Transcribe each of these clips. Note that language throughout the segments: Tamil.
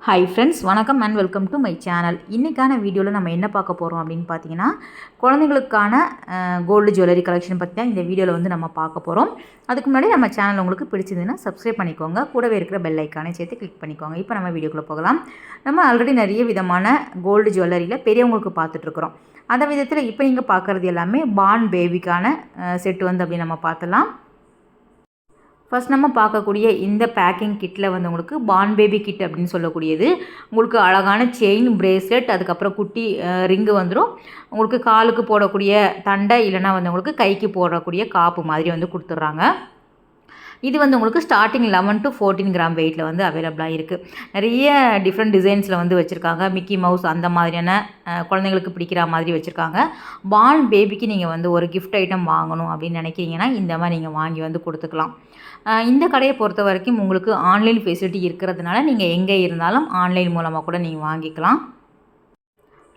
ஹாய் ஃப்ரெண்ட்ஸ், வணக்கம் and welcome to my channel. இன்றைக்கான வீடியோவில் நம்ம என்ன பார்க்க போகிறோம் அப்படின்னு பார்த்தீங்கன்னா, குழந்தைங்களுக்கான கோல்டு ஜுவல்லரி கலெக்ஷன் பற்றி தான் இந்த வீடியோவில் வந்து நம்ம பார்க்க போகிறோம். அதுக்கு முன்னாடி நம்ம சேனல் உங்களுக்கு பிடிச்சதுன்னா சப்ஸ்கிரைப் பண்ணிக்கோங்க, கூடவே இருக்கிற பெல் ஐக்கானை சேர்த்து கிளிக் பண்ணிக்கோங்க. இப்போ நம்ம வீடியோக்குள்ளே போகலாம். நம்ம ஆல்ரெடி நிறைய விதமான கோல்டு ஜுவல்லரியில் பெரியவங்களுக்கு பார்த்துட்ருக்குறோம். அந்த விதத்தில் இப்போ நீங்கள் பார்க்குறது எல்லாமே பார்ன் பேபிக்கான செட்டு வந்து அப்படி நம்ம பார்த்துலாம். ஃபஸ்ட் நம்ம பார்க்கக்கூடிய இந்த பேக்கிங் கிட்டில் வந்து உங்களுக்கு பார்ன் பேபி கிட் அப்படின்னு சொல்லக்கூடியது, உங்களுக்கு அழகான செயின், பிரேஸ்லெட், அதுக்கப்புறம் குட்டி ரிங்கு வந்துடும். உங்களுக்கு காலுக்கு போடக்கூடிய தண்டை, இல்லைனா வந்து உங்களுக்கு கைக்கு போடக்கூடிய காப்பு மாதிரி வந்து கொடுத்துட்றாங்க. இது வந்து உங்களுக்கு ஸ்டார்டிங் 11 to 14 கிராம் வெயிட்டில் வந்து அவைலபிளாக இருக்குது. நிறைய டிஃப்ரெண்ட் டிசைன்ஸில் வந்து வச்சுருக்காங்க. மிக்கி மவுஸ் அந்த மாதிரியான குழந்தைங்களுக்கு பிடிக்கிற மாதிரி வச்சுருக்காங்க. பார்ன் பேபிக்கு நீங்கள் வந்து ஒரு கிஃப்ட் ஐட்டம் வாங்கணும் அப்படின்னு நினைக்கிறீங்கன்னா இந்த மாதிரி நீங்கள் வாங்கி வந்து கொடுத்துக்கலாம். இந்த கடையை பொறுத்த வரைக்கும் உங்களுக்கு ஆன்லைன் ஃபெசிலிட்டி இருக்கிறதுனால நீங்கள் எங்கே இருந்தாலும் ஆன்லைன் மூலமாக கூட நீங்கள் வாங்கிக்கலாம்.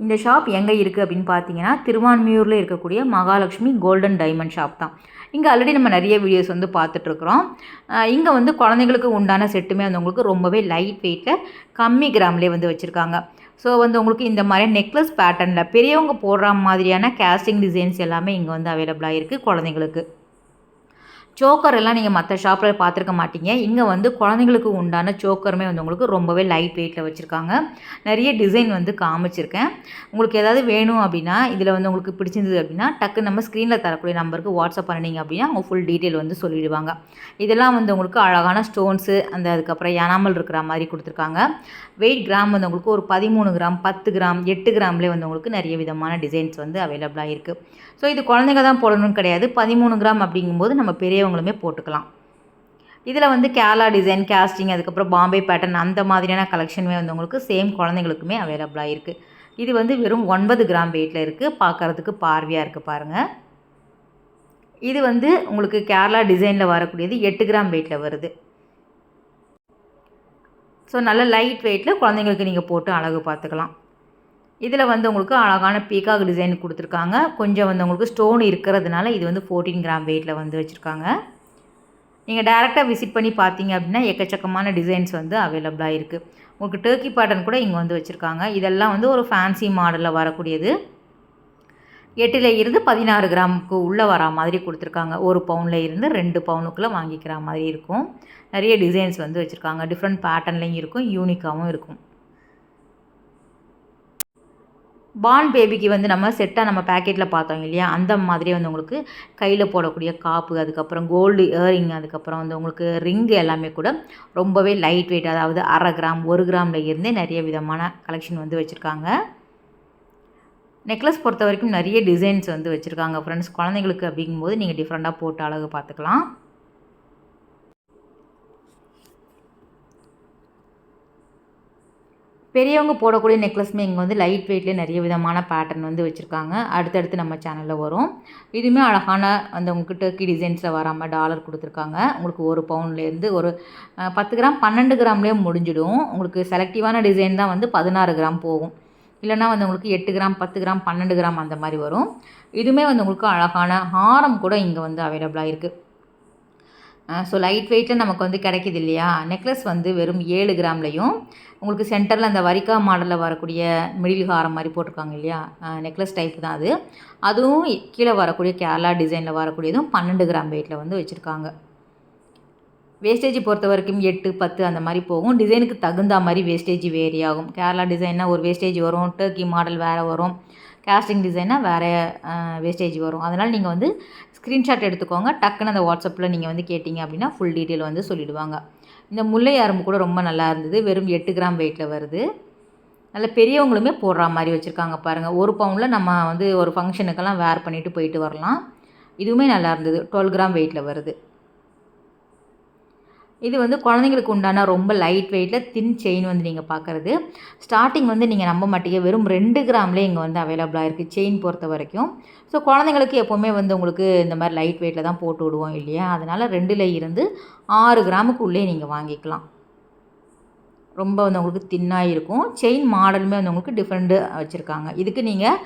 இந்த ஷாப் எங்கே இருக்குது அப்படின்னு பார்த்தீங்கன்னா, திருவான்மியூரில் இருக்கக்கூடிய மகாலட்சுமி கோல்டன் டைமண்ட் ஷாப் தான். இங்கே ஆல்ரெடி நம்ம நிறைய வீடியோஸ் வந்து பார்த்துட்ருக்குறோம். இங்கே வந்து குழந்தைங்களுக்கு உண்டான செட்டுமே வந்து உங்களுக்கு ரொம்பவே லைட் வெயிட்டில் கம்மி கிராம்லேயே வந்து வச்சுருக்காங்க. ஸோ வந்து உங்களுக்கு இந்த மாதிரி நெக்லஸ் பேட்டர்னில் பெரியவங்க போடுற மாதிரியான கேஸ்டிங் டிசைன்ஸ் எல்லாமே இங்கே வந்து அவைலபிளாக இருக்குது குழந்தைங்களுக்கு. சோக்கர் எல்லாம் நீங்கள் மற்ற ஷாப்பில் பார்த்துருக்க மாட்டீங்க. இங்கே வந்து குழந்தைங்களுக்கு உண்டான சோக்கருமே வந்து உங்களுக்கு ரொம்பவே லைட் வெயிட்டில் வச்சுருக்காங்க. நிறைய டிசைன் வந்து காமிச்சிருக்கேன். உங்களுக்கு ஏதாவது வேணும் அப்படின்னா, இதில் வந்து உங்களுக்கு பிடிச்சிருந்தது அப்படின்னா டக்கு நம்ம ஸ்க்ரீனில் தரக்கூடிய நம்பருக்கு வாட்ஸ்அப் பண்ணிங்க அப்படின்னா அவங்க ஃபுல் டீட்டெயில் வந்து சொல்லிடுவாங்க. இதெல்லாம் வந்து உங்களுக்கு அழகான ஸ்டோன்ஸு, அதுக்கப்புறம் எனாமல் இருக்கிற மாதிரி கொடுத்துருக்காங்க. வெயிட் கிராம் வந்து உங்களுக்கு ஒரு 13 கிராம், 10 கிராம், 8 கிராம்லேயே வந்து உங்களுக்கு நிறைய விதமான டிசைன்ஸ் வந்து அவைலபிளாக இருக்குது. ஸோ இது குழந்தைங்க தான் போடணும்னு கிடையாது. 13 கிராம் அப்படிங்கும்போது நம்ம பெரியவங்களுமே போட்டுக்கலாம். இதில் வந்து கேரளா டிசைன், கேஸ்டிங், அதுக்கப்புறம் பாம்பே பேட்டர்ன் அந்த மாதிரியான கலெக்ஷனுமே வந்து உங்களுக்கு சேம் குழந்தைங்களுக்குமே அவைலபிளாக இருக்குது. இது வந்து வெறும் 9 கிராம் வெயிட்டில் இருக்குது. பார்க்குறதுக்கு பார்வையாக இருக்குது பாருங்கள். இது வந்து உங்களுக்கு கேரளா டிசைனில் வரக்கூடியது 8 கிராம் வெயிட்டில் வருது. ஸோ நல்ல லைட் வெயிட்டில் குழந்தைங்களுக்கு நீங்கள் போட்டு அழகு பார்த்துக்கலாம். இதில் வந்து உங்களுக்கு அழகான பீகாக் டிசைன் கொடுத்துருக்காங்க. கொஞ்சம் வந்து உங்களுக்கு ஸ்டோன் இருக்கிறதுனால இது வந்து 14 கிராம் வெயிட்டில் வந்து வச்சுருக்காங்க. நீங்கள் டேரெக்டாக விசிட் பண்ணி பார்த்தீங்க அப்படின்னா எக்கச்சக்கமான டிசைன்ஸ் வந்து அவைலபிளாக இருக்குது. உங்களுக்கு டர்க்கி பேட்டர்ன் கூட இங்கே வந்து வச்சுருக்காங்க. இதெல்லாம் வந்து ஒரு ஃபேன்சி மாடலில் வரக்கூடியது. 8 இருந்து 16 கிராமுக்கு உள்ளே வரா மாதிரி கொடுத்துருக்காங்க. 1 பவுனில் இருந்து 2 பவுனுக்குள்ளே வாங்கிக்கிற மாதிரி இருக்கும். நிறைய டிசைன்ஸ் வந்து வச்சுருக்காங்க. டிஃப்ரெண்ட் பேட்டர்ன்லேயும் இருக்கும், யூனிக்காகவும் இருக்கும். பார்ன் பேபிக்கு வந்து நம்ம செட்டாக நம்ம பேக்கெட்டில் பார்த்தோம் இல்லையா, அந்த மாதிரியே வந்து உங்களுக்கு கையில் போடக்கூடிய காப்பு, அதுக்கப்புறம் கோல்டு இயரிங், அதுக்கப்புறம் வந்து உங்களுக்கு ரிங்கு எல்லாமே கூட ரொம்பவே லைட் வெயிட், அதாவது 1/2 கிராம், 1 கிராமில் இருந்தே நிறைய விதமான கலெக்ஷன் வந்து வச்சுருக்காங்க. நெக்லஸ் பொறுத்த வரைக்கும் நிறைய டிசைன்ஸ் வந்து வச்சுருக்காங்க ஃப்ரெண்ட்ஸ். குழந்தைங்களுக்கு அப்படிங்கும்போது நீங்கள் டிஃப்ரெண்ட்டாக போட்டு அழகு பார்த்துக்கலாம். பெரியவங்க போடக்கூடிய நெக்லஸ்மே இங்கே வந்து லைட் வெயிட்லேயே நிறைய விதமான பேட்டர்ன் வந்து வச்சுருக்காங்க. அடுத்தடுத்து நம்ம சேனலில் வரும். இதுவுமே அழகான அந்த உங்களுக்கு டர்க்கி டிசைன்ஸில் வராமல் டாலர் கொடுத்துருக்காங்க. உங்களுக்கு 1 பவுன்லேருந்து ஒரு 10 கிராம், 12 கிராம்லேயே முடிஞ்சிடும். உங்களுக்கு செலக்டிவான டிசைன் தான் வந்து 16 கிராம் போகும். இல்லைனா வந்து உங்களுக்கு 8 கிராம், 10 கிராம், 12 கிராம் அந்த மாதிரி வரும். இதுவுமே வந்து உங்களுக்கு அழகான ஹாரம் கூட இங்கே வந்து அவைலபிளாக இருக்குது. ஸோ லைட் வெயிட்டில் நமக்கு வந்து கிடைக்கிது இல்லையா. நெக்லஸ் வந்து வெறும் 7 கிராம்லேயும் உங்களுக்கு சென்டரில் அந்த வரிக்கா மாடலில் வரக்கூடிய மிடில் ஹாரம் மாதிரி போட்டிருக்காங்க இல்லையா, நெக்லஸ் டைப் தான் அது. அதுவும் கீழே வரக்கூடிய கேரளா டிசைனில் வரக்கூடியதும் 12 கிராம் வெயிட்டில் வந்து வச்சுருக்காங்க. வேஸ்டேஜ் பொறுத்த வரைக்கும் 8, 10 அந்த மாதிரி போகும். டிசைனுக்கு தகுந்த மாதிரி வேஸ்டேஜ் வேரி ஆகும். கேரளா டிசைன்னா ஒரு வேஸ்டேஜ் வரும், டர்க்கி மாடல் வேறு வரும், கேஸ்டிங் டிசைனாக வேறு வேஸ்டேஜ் வரும். அதனால் நீங்கள் வந்து ஸ்க்ரீன்ஷாட் எடுத்துக்கோங்க. டக்குன்னு அந்த வாட்ஸ்அப்பில் நீங்கள் வந்து கேட்டிங்க அப்படின்னா ஃபுல் டீட்டெயில் வந்து சொல்லிவிடுவாங்க. இந்த முல்லை அரும்பு கூட ரொம்ப நல்லா இருந்தது. வெறும் 8 கிராம் வெயிட்டில் வருது. நல்ல பெரியவங்களுமே போடுற மாதிரி வச்சுருக்காங்க பாருங்கள். 1 பவுனில் நம்ம வந்து ஒரு ஃபங்க்ஷனுக்கெல்லாம் வேர் பண்ணிவிட்டு போயிட்டு வரலாம். இதுவுமே நல்லா இருந்தது. 12 கிராம் வெயிட்டில் வருது. இது வந்து குழந்தைங்களுக்கு உண்டான ரொம்ப லைட் வெயிட்டில் தின் செயின் வந்து நீங்கள் பார்க்குறது. ஸ்டார்டிங் வந்து நீங்கள் நம்ப மாட்டீங்க, வெறும் 2 கிராம்லேயே இங்கே வந்து அவைலபிளாக இருக்குது செயின் பொறுத்த வரைக்கும். ஸோ குழந்தைங்களுக்கு எப்போவுமே வந்து உங்களுக்கு இந்த மாதிரி லைட் வெயிட்டில் தான் போட்டு விடுவோம் இல்லையா, அதனால் 2 இருந்து 6 கிராமுக்கு உள்ளே நீங்கள் வாங்கிக்கலாம். ரொம்ப வந்து உங்களுக்கு தின்னாக இருக்கும். செயின் மாடலுமே வந்து உங்களுக்கு டிஃப்ரெண்ட்டு வச்சுருக்காங்க. இதுக்கு நீங்கள்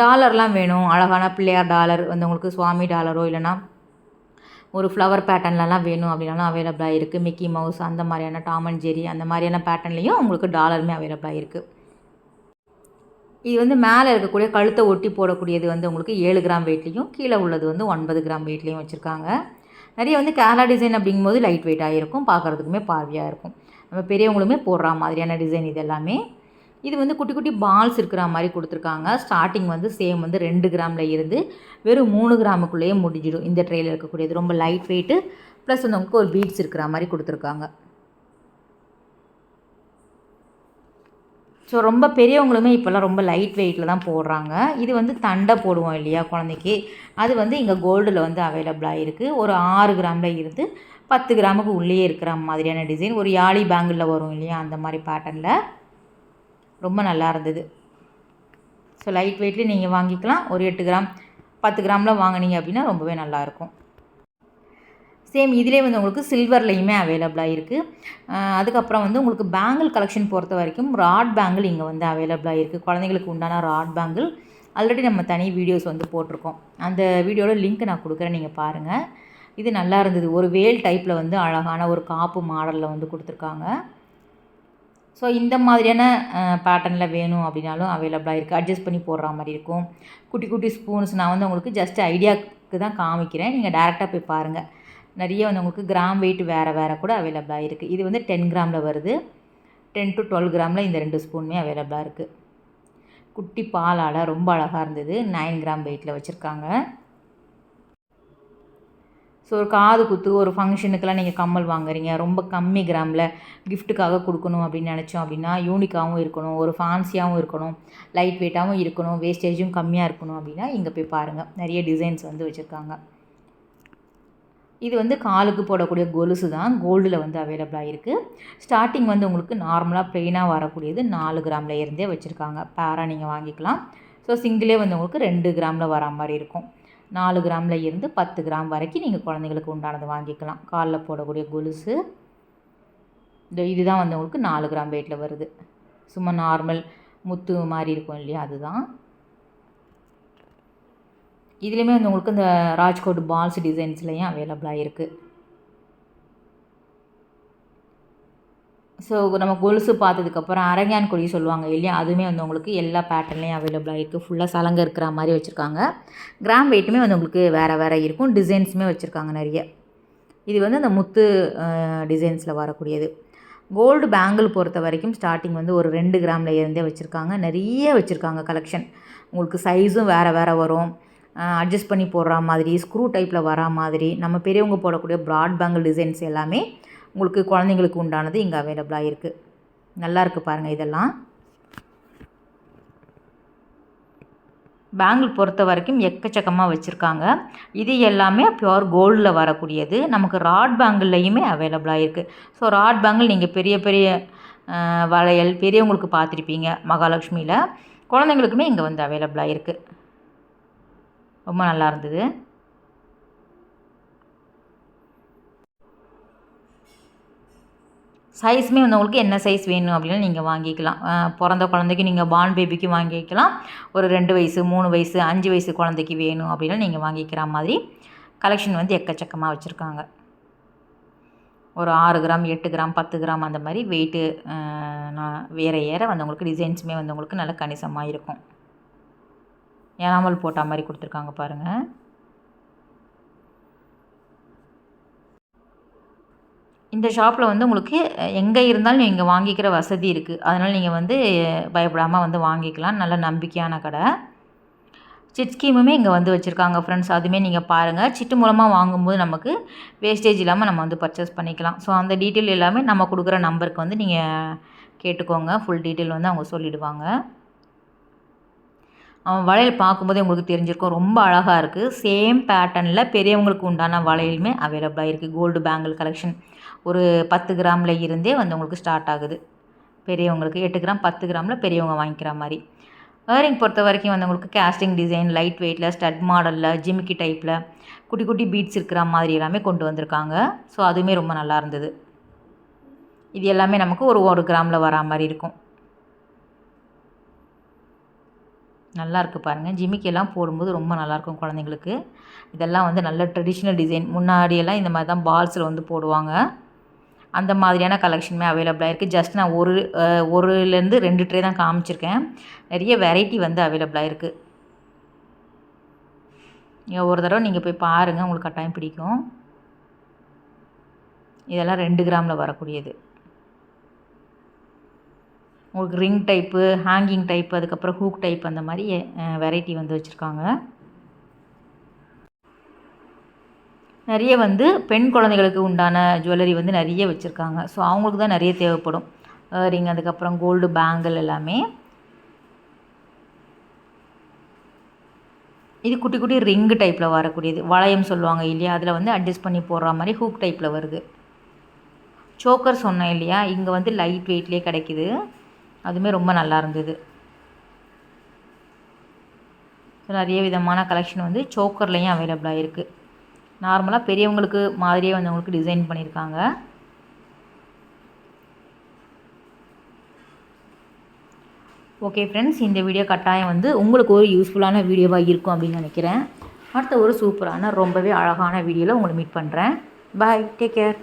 டாலர்லாம் வேணும், அழகான பிள்ளையார் டாலர் வந்து உங்களுக்கு சுவாமி டாலரோ இல்லைனா ஒரு ஃப்ளவர் பேட்டர்ன்லலாம் வேணும் அப்படின்னாலும் அவைலபிளாக இருக்குது. மிக்கி மவுஸ் அந்த மாதிரியான, டாம் அண்ட் ஜெர்ரி அந்த மாதிரியான பேட்டர்ன்லேயும் உங்களுக்கு டாலருமே அவைலபிளாக இருக்குது. இது வந்து மேலே இருக்கக்கூடிய கழுத்தை ஒட்டி போடக்கூடியது வந்து உங்களுக்கு 7 கிராம் வெயிட்லேயும், கீழே உள்ளது வந்து 9 கிராம் வெயிட்லேயும் வச்சுருக்காங்க. நிறைய வந்து கேரளா டிசைன் அப்படிங்கும்போது லைட் வெயிட்டாக இருக்கும், பார்க்குறதுக்குமே பார்வையாக இருக்கும். நம்ம பெரியவங்களுமே போடுற மாதிரியான டிசைன் இது எல்லாமே. இது வந்து குட்டி குட்டி பால்ஸ் இருக்கிற மாதிரி கொடுத்துருக்காங்க. ஸ்டார்டிங் வந்து சேம் வந்து 2 கிராமில் இருந்து வெறும் 3 கிராமுக்குள்ளேயே முடிஞ்சிடும். இந்த ட்ரெயில் இருக்கக்கூடியது ரொம்ப லைட் வெயிட்டு, ப்ளஸ் வந்து உங்களுக்கு ஒரு பீட்ஸ் இருக்கிற மாதிரி கொடுத்துருக்காங்க. ஸோ ரொம்ப பெரியவங்களுமே இப்போல்லாம் ரொம்ப லைட் வெயிட்டில் தான் போடுறாங்க. இது வந்து தண்டை போடுவோம் இல்லையா குழந்தைக்கு, அது வந்து இங்கே கோல்டில் வந்து அவைலபிளாக இருக்குது. ஒரு 6 கிராமில் இருந்து 10 கிராமுக்கு உள்ளேயே இருக்கிற மாதிரியான டிசைன், ஒரு யாழி பேங்கிளில் வரும் இல்லையா, அந்த மாதிரி பேட்டர்னில் ரொம்ப நல்லா இருந்தது. ஸோ லைட் வெயிட்லேயும் நீங்கள் வாங்கிக்கலாம். ஒரு 8 கிராம் 10 கிராமில் வாங்கினீங்க அப்படின்னா ரொம்பவே நல்லாயிருக்கும். சேம் இதிலே வந்து உங்களுக்கு சில்வர்லேயுமே அவைலபிளாக இருக்குது. அதுக்கப்புறம் வந்து உங்களுக்கு பேங்கிள் கலெக்ஷன் பொறுத்த வரைக்கும் ராட் பேங்கிள் இங்கே வந்து அவைலபிளாக இருக்குது. குழந்தைங்களுக்கு உண்டான ராட் பேங்கிள் ஆல்ரெடி நம்ம தனி வீடியோஸ் வந்து போட்டிருக்கோம். அந்த வீடியோட லிங்க் நான் கொடுக்குறேன், நீங்கள் பாருங்கள். இது நல்லா இருந்தது. ஒரு வேல் டைப்பில் வந்து அழகான ஒரு காப்பு மாடலில் வந்து கொடுத்துருக்காங்க. ஸோ இந்த மாதிரியான பேட்டர்னில் வேணும் அப்படின்னாலும் அவைலபிளாக இருக்குது. அட்ஜஸ்ட் பண்ணி போடுற மாதிரி இருக்கும். குட்டி குட்டி ஸ்பூன்ஸ் நான் வந்து உங்களுக்கு ஜஸ்ட் ஐடியாவுக்கு தான் காமிக்கிறேன், நீங்கள் டேரெக்டாக போய் பாருங்கள். நிறைய வந்து உங்களுக்கு கிராம் வெயிட் வேறு வேறு கூட அவைலபிளாக இருக்குது. இது வந்து 10 கிராமில் வருது. 10 to 12 கிராமில் இந்த 2 ஸ்பூனுமே அவைலபிளாக இருக்குது. குட்டி பாலால் ரொம்ப அழகாக இருந்தது. 9 கிராம் வெயிட்டில் வச்சுருக்காங்க. ஸோ ஒரு காது குத்து, ஒரு ஃபங்க்ஷனுக்கெல்லாம் நீங்கள் கம்மல் வாங்குறீங்க, ரொம்ப கம்மி கிராமில் கிஃப்ட்டுக்காக கொடுக்கணும் அப்படின்னு நினச்சோம் அப்படின்னா, யூனிக்காகவும் இருக்கணும், ஒரு ஃபேன்சியாகவும் இருக்கணும், லைட் வெயிட்டாகவும் இருக்கணும், வேஸ்டேஜும் கம்மியாக இருக்கணும் அப்படின்னா இங்கே போய் பாருங்கள். நிறைய டிசைன்ஸ் வந்து வச்சுருக்காங்க. இது வந்து காலுக்கு போடக்கூடிய கொலுசு தான், கோல்டில் வந்து அவைலபிளாக இருக்குது. ஸ்டார்டிங் வந்து உங்களுக்கு நார்மலாக ப்ளெயினாக வரக்கூடியது 4 கிராமில் இருந்தே வச்சுருக்காங்க. பேராக நீங்கள் வாங்கிக்கலாம். ஸோ சிங்கிளே வந்து உங்களுக்கு 2 கிராமில் வரா மாதிரி இருக்கும். 4 கிராமில் இருந்து 10 கிராம் வரைக்கும் நீங்கள் குழந்தைங்களுக்கு உண்டானது வாங்கிக்கலாம். காலில் போடக்கூடிய கொலுசு இதுதான் வந்து உங்களுக்கு 4 கிராம் வெயிட்டில் வருது. சும்மா நார்மல் முத்து மாதிரி இருக்கும் இல்லையா, அதுதான். இதுலேயுமே வந்து உங்களுக்கு இந்த ராஜ்கோட் பால்ஸ் டிசைன்ஸ்லேயும் அவைலபிளாக இருக்குது. ஸோ நம்ம கொலுசு பார்த்ததுக்கப்புறம் அரங்கான் கொடி சொல்லுவாங்க இல்லையா, அதுவுமே வந்து உங்களுக்கு எல்லா பேட்டர்ன்லேயும் அவைலபிளாக இருக்குது. ஃபுல்லாக சலங்கை இருக்கிற மாதிரி வச்சுருக்காங்க. கிராம் வெயிட்டுமே வந்து உங்களுக்கு வேறு வேறு இருக்கும். டிசைன்ஸுமே வச்சுருக்காங்க நிறைய. இது வந்து அந்த முத்து டிசைன்ஸில் வரக்கூடியது. கோல்டு பேங்கிள் பொறுத்த வரைக்கும் ஸ்டார்டிங் வந்து ஒரு 2 கிராமில் இருந்தே வச்சுருக்காங்க. நிறைய வச்சுருக்காங்க கலெக்ஷன். உங்களுக்கு சைஸும் வேறு வேறு வரும். அட்ஜஸ்ட் பண்ணி போடுற மாதிரி, ஸ்க்ரூ டைப்பில் வரா மாதிரி, நம்ம பெரியவங்க போடக்கூடிய ப்ராட் பேங்கிள் டிசைன்ஸ் எல்லாமே உங்களுக்கு குழந்தைங்களுக்கு உண்டானது இங்கே அவைலபிளாக இருக்குது. நல்லா இருக்குது பாருங்கள். இதெல்லாம் பேங்கிள் பொறுத்த வரைக்கும் எக்கச்சக்கமாக வச்சுருக்காங்க. இது எல்லாமே பியூர் கோல்டில் வரக்கூடியது. நமக்கு ராட் பேங்கிள்லையுமே அவைலபிளாக இருக்குது. ஸோ ராட் பேங்கிள் நீங்கள் பெரிய பெரிய வளையல் பெரியவங்களுக்கு பார்த்துருப்பீங்க மகாலட்சுமியில், குழந்தைங்களுக்குமே இங்கே வந்து அவைலபிளாக இருக்குது. ரொம்ப நல்லா இருந்தது. சைஸுமே வந்து உங்களுக்கு என்ன சைஸ் வேணும் அப்படின்னா நீங்கள் வாங்கிக்கலாம். பிறந்த குழந்தைக்கு நீங்கள் பார்ன் பேபிக்கு வாங்கிக்கலாம். ஒரு 2 வயசு 3 வயசு 5 வயசு குழந்தைக்கு வேணும் அப்படின்னா நீங்கள் வாங்கிக்கிற மாதிரி கலெக்ஷன் வந்து எக்கச்சக்கமாக வச்சுருக்காங்க. ஒரு 6 கிராம் 8 கிராம் 10 கிராம் அந்த மாதிரி வெயிட்டு ஏற வந்து உங்களுக்கு டிசைன்ஸுமே வந்து உங்களுக்கு நல்ல கணிசமாக இருக்கும். ஏனாமல் போட்ட மாதிரி கொடுத்துருக்காங்க பாருங்கள். இந்த ஷாப்பில் வந்து உங்களுக்கு எங்கே இருந்தாலும் நீங்கள் வாங்கிக்கிற வசதி இருக்குது. அதனால் நீங்கள் வந்து பயப்படாமல் வந்து வாங்கிக்கலாம். நல்ல நம்பிக்கையான கடை. சிட் ஸ்கீமுமே இங்கே வந்து வச்சுருக்காங்க ஃப்ரெண்ட்ஸ். அதுவுமே நீங்கள் பாருங்கள். சிட்டு மூலமாக வாங்கும்போது நமக்கு வேஸ்டேஜ் இல்லாமல் நம்ம வந்து பர்ச்சேஸ் பண்ணிக்கலாம். ஸோ அந்த டீட்டெயில் எல்லாமே நம்ம கொடுக்குற நம்பருக்கு வந்து நீங்கள் கேட்டுக்கோங்க. ஃபுல் டீட்டெயில் வந்து அவங்க சொல்லிவிடுவாங்க. வளையல் பார்க்கும்போதே உங்களுக்கு தெரிஞ்சிருக்கும், ரொம்ப அழகாக இருக்குது. சேம் பேட்டர்னில் பெரியவங்களுக்கு உண்டான வளையலுமே அவைலபிளாக இருக்குது. கோல்டு பேங்கிள் கலெக்ஷன் ஒரு 10 கிராமில் இருந்தே வந்து உங்களுக்கு ஸ்டார்ட் ஆகுது. பெரியவங்களுக்கு 8 கிராம் 10 கிராமில் பெரியவங்க வாங்கிக்கிற மாதிரி. இயரிங் பொறுத்த வரைக்கும் வந்து உங்களுக்கு கேஸ்டிங் டிசைன், லைட் வெயிட்டில், ஸ்டட் மாடலில், ஜிமிக்கி டைப்பில், குட்டி குட்டி பீட்ஸ் இருக்கிற மாதிரி எல்லாமே கொண்டு வந்திருக்காங்க. ஸோ அதுவுமே ரொம்ப நல்லா இருந்தது. இது எல்லாமே நமக்கு ஒரு 1 கிராமில் வரா மாதிரி இருக்கும். நல்லாயிருக்கு பாருங்கள். ஜிமிக்கெல்லாம் போடும்போது ரொம்ப நல்லாயிருக்கும் குழந்தைங்களுக்கு. இதெல்லாம் வந்து நல்ல ட்ரெடிஷ்னல் டிசைன். முன்னாடியெல்லாம் இந்த மாதிரி தான் பால்ஸில் வந்து போடுவாங்க. அந்த மாதிரியான கலெக்ஷனுமே அவைலபிளாக இருக்குது. ஜஸ்ட் நான் ஒருலேருந்து 2 ட்ரே தான் காமிச்சிருக்கேன். நிறைய வெரைட்டி வந்து அவைலபிளாக இருக்குது. ஒரு தடவை நீங்கள் போய் பாருங்கள், உங்களுக்கு கட்டாயம் பிடிக்கும். இதெல்லாம் 2 கிராமில் வரக்கூடியது. உங்களுக்கு ரிங் டைப்பு, ஹேங்கிங் டைப்பு, அதுக்கப்புறம் ஹூக் டைப் அந்த மாதிரி வெரைட்டி வந்து வச்சுருக்காங்க. நிறைய வந்து பெண் குழந்தைகளுக்கு உண்டான ஜுவல்லரி வந்து நிறைய வச்சுருக்காங்க. ஸோ அவங்களுக்கு தான் நிறைய தேவைப்படும். ரிங், அதுக்கப்புறம் கோல்டு பேங்கிள் எல்லாமே. இது குட்டி குட்டி ரிங்கு டைப்பில் வரக்கூடியது. வளையம் சொல்லுவாங்க இல்லையா, அதில் வந்து அட்ஜஸ்ட் பண்ணி போடுற மாதிரி ஹூக் டைப்பில் வருது. சோக்கர் சொன்னேன் இல்லையா, இங்கே வந்து லைட் வெயிட்லேயே கிடைக்கிது. அதுவுமே ரொம்ப நல்லா இருந்தது. நிறைய விதமான கலெக்ஷன் வந்து சோக்கர்லேயும் அவைலபிளாக இருக்குது. நார்மலாக பெரியவங்களுக்கு மாதிரியே வந்து அவங்களுக்கு டிசைன் பண்ணியிருக்காங்க. ஓகே ஃப்ரெண்ட்ஸ், இந்த வீடியோ கட்டாயம் வந்து உங்களுக்கு ஒரு யூஸ்ஃபுல்லான வீடியோவாக இருக்கும் அப்படின்னு நினைக்கிறேன். அடுத்த ஒரு சூப்பரான ரொம்பவே அழகான வீடியோவில் உங்களை மீட் பண்ணுறேன். பாய், டேக் கேர்.